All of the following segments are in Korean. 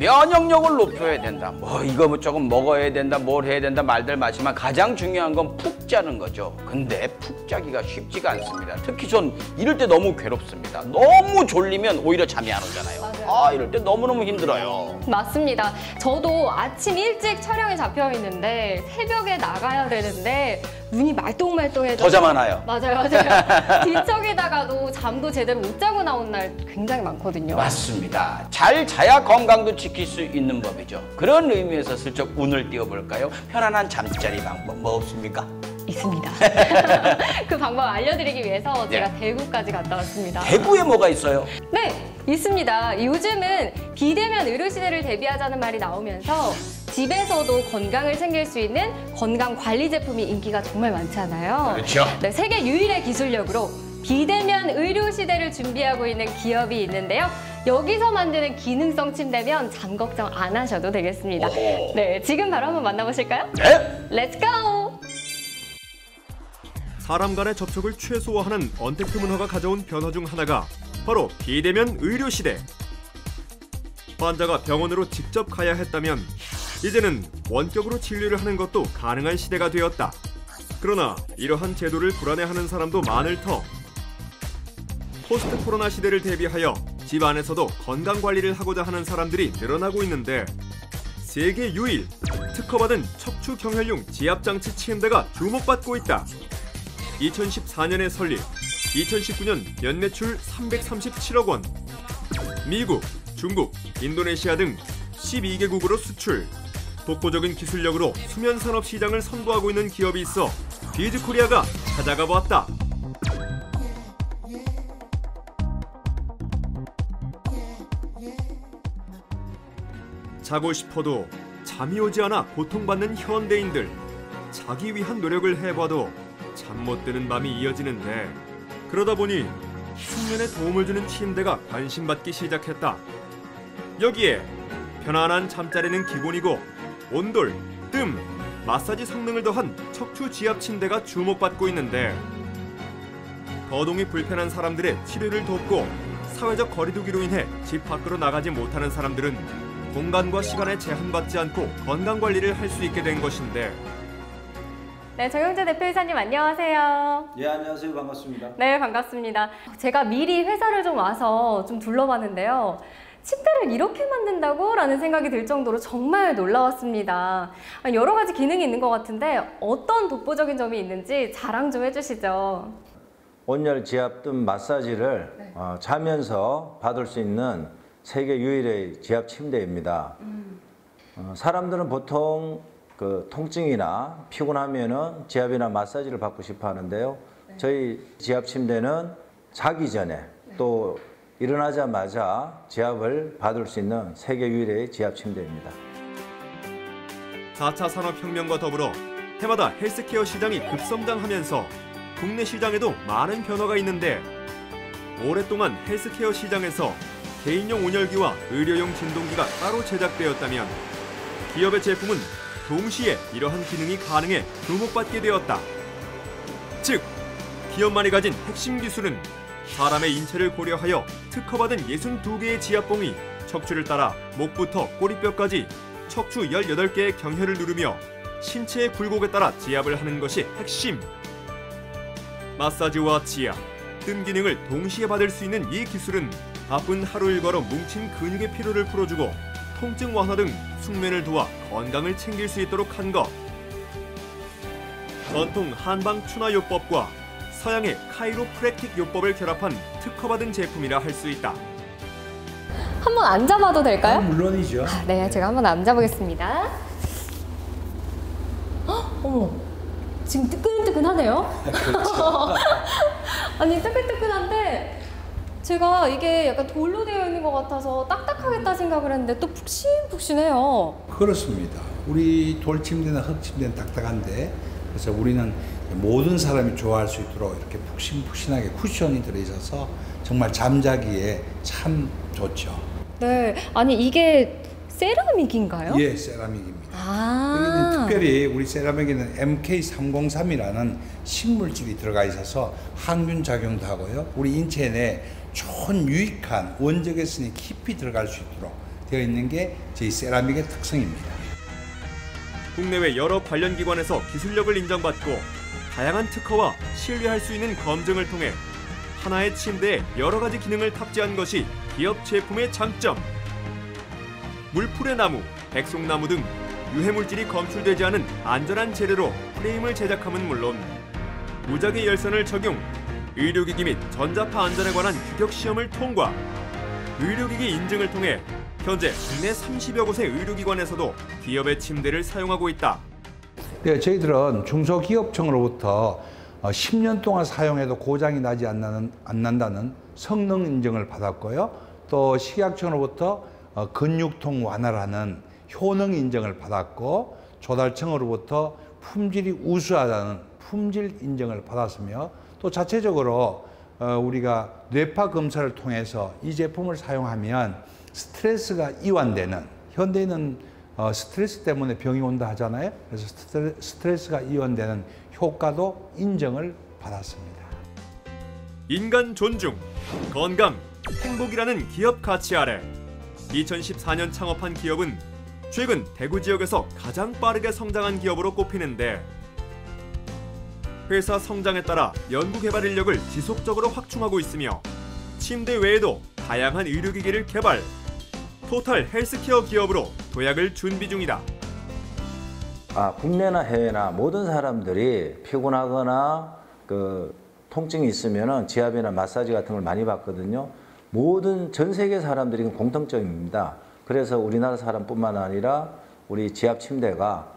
면역력을 높여야 된다. 뭐 이거 뭐 조금 먹어야 된다, 뭘 해야 된다 말들 마시면 가장 중요한 건 푹 자는 거죠. 근데 푹 자기가 쉽지가 않습니다. 특히 전 이럴 때 너무 괴롭습니다. 너무 졸리면 오히려 잠이 안 오잖아요. 맞아요. 아, 이럴 때 너무너무 힘들어요. 맞습니다. 저도 아침 일찍 촬영이 잡혀 있는데 새벽에 나가야 되는데 눈이 말똥말똥해져. 더 잠 안 와요. 맞아요, 맞아요. 뒤척이다가도 잠도 제대로 못 자고 나온 날 굉장히 많거든요. 맞습니다. 잘 자야 건강도 지킬 수 있는 법이죠. 그런 의미에서 슬쩍 운을 띄워볼까요? 편안한 잠자리 방법 뭐 없습니까? 있습니다. 그 방법 알려드리기 위해서 제가 대구까지 갔다 왔습니다. 대구에 뭐가 있어요? 네, 있습니다. 요즘은 비대면 의료시대를 대비하자는 말이 나오면서 집에서도 건강을 챙길 수 있는 건강관리 제품이 인기가 정말 많잖아요. 그렇죠. 네, 세계 유일의 기술력으로 비대면 의료시대를 준비하고 있는 기업이 있는데요. 여기서 만드는 기능성 침대면 잠 걱정 안 하셔도 되겠습니다. 오호. 네, 지금 바로 한번 만나보실까요? 네. 렛츠 고! 사람 간의 접촉을 최소화하는 언택트 문화가 가져온 변화 중 하나가 바로 비대면 의료시대. 환자가 병원으로 직접 가야 했다면 이제는 원격으로 진료를 하는 것도 가능한 시대가 되었다. 그러나 이러한 제도를 불안해하는 사람도 많을 터 포스트 코로나 시대를 대비하여 집 안에서도 건강관리를 하고자 하는 사람들이 늘어나고 있는데 세계 유일 특허받은 척추 경혈용 지압장치 침대가 주목받고 있다. 2014년에 설립, 2019년 연매출 337억 원. 미국, 중국, 인도네시아 등 12개국으로 수출. 독보적인 기술력으로 수면 산업 시장을 선도하고 있는 기업이 있어 비즈코리아가 찾아가 보았다. 자고 싶어도 잠이 오지 않아 고통받는 현대인들. 자기 위한 노력을 해봐도 잠 못 드는 밤이 이어지는데 그러다 보니 숙면에 도움을 주는 침대가 관심받기 시작했다. 여기에 편안한 잠자리는 기본이고 온돌, 뜸, 마사지 성능을 더한 척추 지압 침대가 주목받고 있는데 거동이 불편한 사람들의 치료를 돕고 사회적 거리두기로 인해 집 밖으로 나가지 못하는 사람들은 공간과 시간에 제한받지 않고 건강관리를 할 수 있게 된 것인데 네, 정영재 대표이사님 안녕하세요. 예, 안녕하세요. 반갑습니다. 네, 반갑습니다. 제가 미리 회사를 좀 와서 좀 둘러봤는데요. 침대를 이렇게 만든다고? 라는 생각이 들 정도로 정말 놀라웠습니다. 여러 가지 기능이 있는 것 같은데 어떤 독보적인 점이 있는지 자랑 좀 해주시죠. 온열 지압 등 마사지를 네. 자면서 받을 수 있는 세계 유일의 지압 침대입니다. 사람들은 보통 그 통증이나 피곤하면은 지압이나 마사지를 받고 싶어 하는데요. 네. 저희 지압 침대는 자기 전에 또 일어나자마자 지압을 받을 수 있는 세계 유일의 지압 침대입니다. 4차 산업혁명과 더불어 해마다 헬스케어 시장이 급성장하면서 국내 시장에도 많은 변화가 있는데 오랫동안 헬스케어 시장에서 개인용 온열기와 의료용 진동기가 따로 제작되었다면 기업의 제품은 동시에 이러한 기능이 가능해 주목받게 되었다. 즉, 기업만이 가진 핵심 기술은 사람의 인체를 고려하여 특허받은 62개의 지압봉이 척추를 따라 목부터 꼬리뼈까지 척추 18개의 경혈을 누르며 신체의 굴곡에 따라 지압을 하는 것이 핵심. 마사지와 지압, 뜸 기능을 동시에 받을 수 있는 이 기술은 바쁜 하루 일과로 뭉친 근육의 피로를 풀어주고 통증 완화 등 숙면을 도와 건강을 챙길 수 있도록 한 것. 전통 한방 추나 요법과 서양의 카이로프랙틱 요법을 결합한 특허받은 제품이라 할 수 있다. 한번 앉아봐도 될까요? 물론이죠. 네, 제가 한번 앉아보겠습니다. 헉, 어머, 지금 뜨끈뜨끈하네요. 그렇죠. 아니, 뜨끈뜨끈한데 제가 이게 약간 돌로 되어 있는 것 같아서 딱딱하겠다 생각을 했는데 또 푹신푹신해요. 그렇습니다. 우리 돌침대나 흙침대는 딱딱한데 그래서 우리는 모든 사람이 좋아할 수 있도록 이렇게 푹신푹신하게 쿠션이 들어있어서 정말 잠자기에 참 좋죠. 네, 아니 이게 세라믹인가요? 예, 세라믹입니다. 아, 여기는 특별히 우리 세라믹에는 MK303이라는 식물질이 들어가 있어서 항균 작용도 하고요. 우리 인체 내 좋은 유익한 원적외선이 깊이 들어갈 수 있도록 되어 있는 게 저희 세라믹의 특성입니다. 국내외 여러 관련 기관에서 기술력을 인정받고 다양한 특허와 신뢰할 수 있는 검증을 통해 하나의 침대에 여러 가지 기능을 탑재한 것이 기업 제품의 장점. 물풀의 나무, 백송나무 등 유해물질이 검출되지 않은 안전한 재료로 프레임을 제작함은 물론 무작위 열선을 적용, 의료기기 및 전자파 안전에 관한 규격 시험을 통과, 의료기기 인증을 통해 현재 국내 30여 곳의 의료기관에서도 기업의 침대를 사용하고 있다. 네, 저희들은 중소기업청으로부터 10년 동안 사용해도 고장이 나지 않는다는 성능 인증을 받았고요. 또 식약청으로부터 근육통 완화라는 효능 인증을 받았고, 조달청으로부터 품질이 우수하다는 품질 인증을 받았으며, 또 자체적으로 우리가 뇌파 검사를 통해서 이 제품을 사용하면 스트레스가 이완되는, 현대인은 스트레스 때문에 병이 온다 하잖아요. 그래서 스트레스가 이완되는 효과도 인정을 받았습니다. 인간 존중, 건강, 행복이라는 기업 가치 아래 2014년 창업한 기업은 최근 대구 지역에서 가장 빠르게 성장한 기업으로 꼽히는데, 회사 성장에 따라 연구개발 인력을 지속적으로 확충하고 있으며 침대 외에도 다양한 의료기기를 개발, 토탈 헬스케어 기업으로 도약을 준비 중이다. 국내나 해외나 모든 사람들이 피곤하거나 통증이 있으면 지압이나 마사지 같은 걸 많이 받거든요. 모든 전 세계 사람들이 공통점입니다. 그래서 우리나라 사람뿐만 아니라 우리 지압 침대가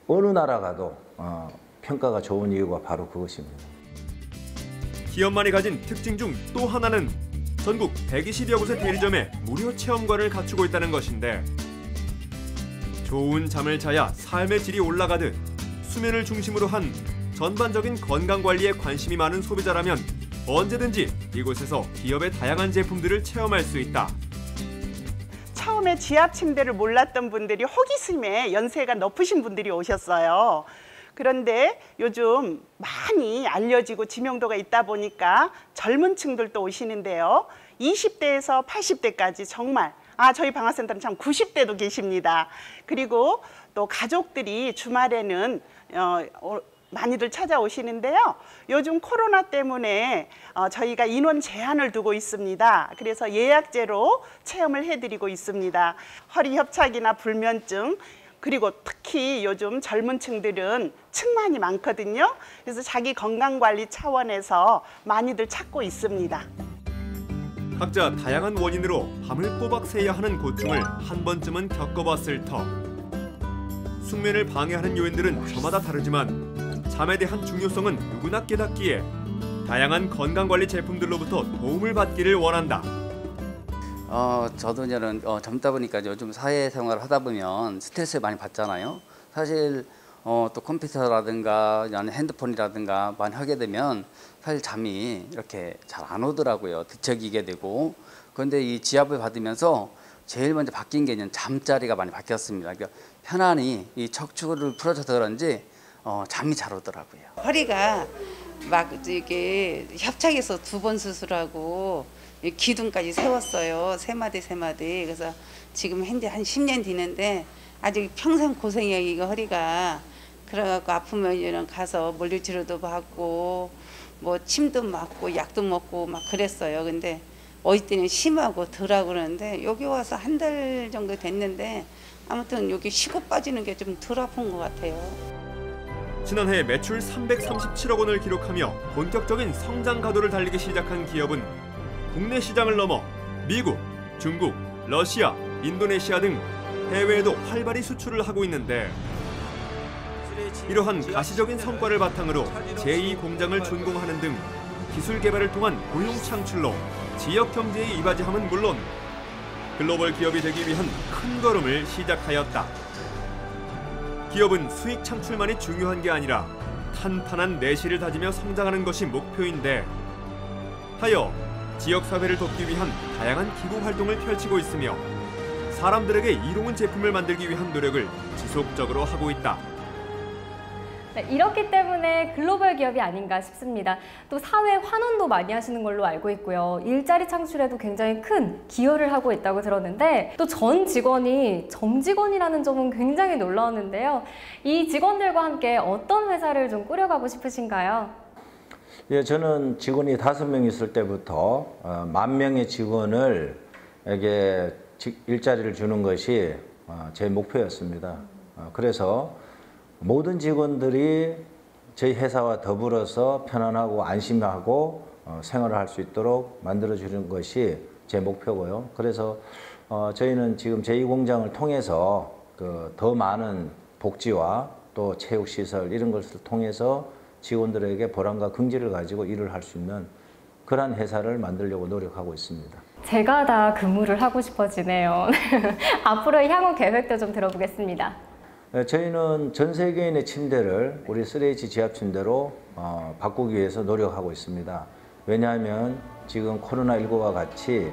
어느 나라 가도 평가가 좋은 이유가 바로 그것입니다. 기업만이 가진 특징 중 또 하나는 전국 120여 곳의 대리점에 무료 체험관을 갖추고 있다는 것인데, 좋은 잠을 자야 삶의 질이 올라가듯 수면을 중심으로 한 전반적인 건강관리에 관심이 많은 소비자라면 언제든지 이곳에서 기업의 다양한 제품들을 체험할 수 있다. 처음에 지압 침대를 몰랐던 분들이 호기심에 연세가 높으신 분들이 오셨어요. 그런데 요즘 많이 알려지고 지명도가 있다 보니까 젊은 층들도 오시는데요. 20대에서 80대까지 정말 저희 방화센터는 참 90대도 계십니다. 그리고 또 가족들이 주말에는 많이들 찾아오시는데요. 요즘 코로나 때문에 저희가 인원 제한을 두고 있습니다. 그래서 예약제로 체험을 해드리고 있습니다. 허리 협착이나 불면증, 그리고 특히 요즘 젊은 층들은 측만이 많거든요. 그래서 자기 건강관리 차원에서 많이들 찾고 있습니다. 각자 다양한 원인으로 밤을 꼬박 새야 하는 고충을 한 번쯤은 겪어봤을 터. 숙면을 방해하는 요인들은 저마다 다르지만 잠에 대한 중요성은 누구나 깨닫기에 다양한 건강관리 제품들로부터 도움을 받기를 원한다. 저도 이제는 젊다 보니까 요즘 사회생활을 하다 보면 스트레스를 많이 받잖아요. 사실 또 컴퓨터라든가 핸드폰이라든가 많이 하게 되면 사실 잠이 이렇게 잘 안 오더라고요. 뒤척이게 되고. 그런데 이 지압을 받으면서 제일 먼저 바뀐 게 잠자리가 많이 바뀌었습니다. 그러니까 편안히 이 척추를 풀어줘서 그런지 잠이 잘 오더라고요. 허리가 막 이게 협착해서 2번 수술하고 기둥까지 세웠어요. 3마디. 그래서 지금 현재 한 10년 뒤는데 아직 평생 고생이에요. 이거 허리가. 그래갖고 아프면 가서 물리치료도 받고 뭐 침도 맞고 약도 먹고 막 그랬어요. 근데 어디 때는 심하고 덜하고 그러는데 여기 와서 한 달 정도 됐는데 아무튼 여기 쉬고 빠지는 게 좀 덜 아픈 것 같아요. 지난해 매출 337억 원을 기록하며 본격적인 성장 가도를 달리기 시작한 기업은 국내 시장을 넘어 미국, 중국, 러시아, 인도네시아 등 해외에도 활발히 수출을 하고 있는데, 이러한 가시적인 성과를 바탕으로 제2공장을 준공하는 등 기술 개발을 통한 고용 창출로 지역 경제에 이바지함은 물론 글로벌 기업이 되기 위한 큰 걸음을 시작하였다. 기업은 수익 창출만이 중요한 게 아니라 탄탄한 내실을 다지며 성장하는 것이 목표인데, 하여 지역사회를 돕기 위한 다양한 기부 활동을 펼치고 있으며 사람들에게 이로운 제품을 만들기 위한 노력을 지속적으로 하고 있다. 이렇기 때문에 글로벌 기업이 아닌가 싶습니다. 또 사회 환원도 많이 하시는 걸로 알고 있고요. 일자리 창출에도 굉장히 큰 기여를 하고 있다고 들었는데 또 전 직원이 정직원이라는 점은 굉장히 놀라웠는데요. 이 직원들과 함께 어떤 회사를 좀 꾸려가고 싶으신가요? 예, 저는 직원이 5명 있을 때부터 10,000명의 직원에게 일자리를 주는 것이 제 목표였습니다. 그래서 모든 직원들이 저희 회사와 더불어서 편안하고 안심하고 생활을 할 수 있도록 만들어주는 것이 제 목표고요. 그래서 저희는 지금 제2공장을 통해서 더 많은 복지와 또 체육시설 이런 것을 통해서 직원들에게 보람과 긍지를 가지고 일을 할 수 있는 그러한 회사를 만들려고 노력하고 있습니다. 제가 다 근무를 하고 싶어지네요. 앞으로의 향후 계획도 좀 들어보겠습니다. 저희는 전 세계인의 침대를 우리 3H 지압 침대로 바꾸기 위해서 노력하고 있습니다. 왜냐하면 지금 코로나19와 같이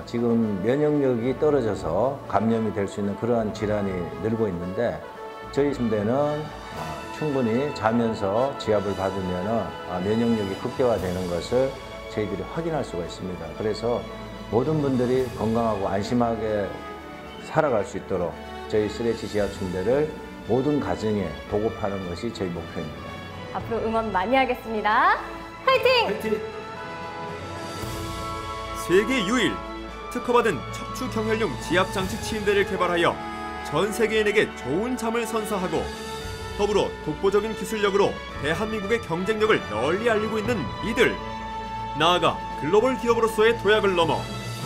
지금 면역력이 떨어져서 감염이 될 수 있는 그러한 질환이 늘고 있는데 저희 침대는 충분히 자면서 지압을 받으면 면역력이 극대화되는 것을 저희들이 확인할 수가 있습니다. 그래서 모든 분들이 건강하고 안심하게 살아갈 수 있도록 저희 3H 지압 침대를 모든 가정에 보급하는 것이 저희 목표입니다. 앞으로 응원 많이 하겠습니다. 화이팅! 화이팅! 세계 유일 특허받은 척추 경혈용 지압 장치 침대를 개발하여 전 세계인에게 좋은 잠을 선사하고 더불어 독보적인 기술력으로 대한민국의 경쟁력을 널리 알리고 있는 이들. 나아가 글로벌 기업으로서의 도약을 넘어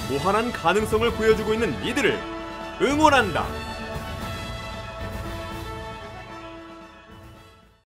무한한 가능성을 보여주고 있는 이들을 응원한다.